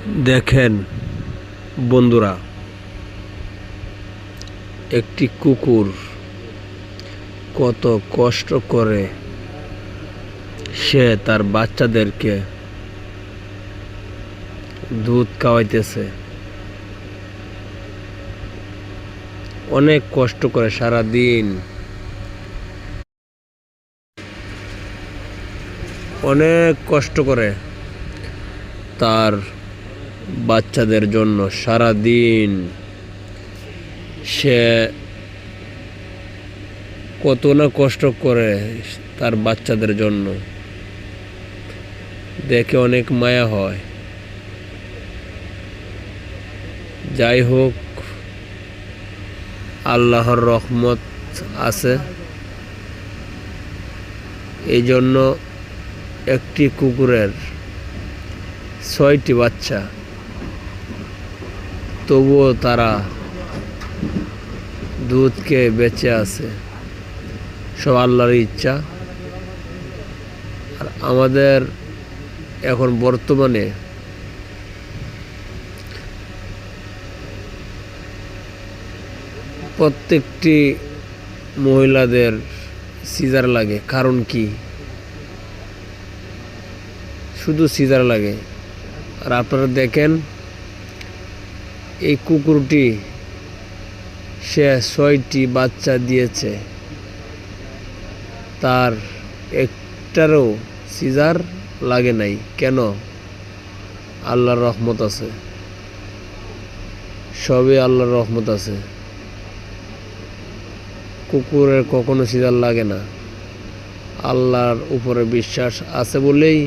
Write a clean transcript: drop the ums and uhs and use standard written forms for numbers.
দেখেন বন্ধুরা, একটি কুকুর কত কষ্ট করে সে তার বাচ্চাদেরকে দুধ খাওয়াইতেছে। অনেক কষ্ট করে সারা দিন, অনেক কষ্ট করে তার বাচ্চাদের জন্য সারা দিন সে কত না কষ্ট করে তার বাচ্চাদের জন্য। দেখে অনেক মায়া হয়। যাই হোক, আল্লাহর রহমত আছে, এই জন্য একটি কুকুরের 6টি বাচ্চা, তবুও তারা দুধ খেয়ে বেঁচে আছে। সব আল্লাহর ইচ্ছা। আর আমাদের এখন বর্তমানে প্রত্যেকটি মহিলাদের সিজার লাগে। কারণ কি? শুধু সিজার লাগে। আর আপনারা দেখেন, এই কুকুরটি সে 6টি বাচ্চা দিয়েছে, তার একটারও সিজার লাগে নাই। কেন? আল্লাহর রহমত আছে, সবই আল্লাহর রহমত আছে। কুকুরের কখনো সিজার লাগে না। আল্লাহর উপরে বিশ্বাস আছে বলেই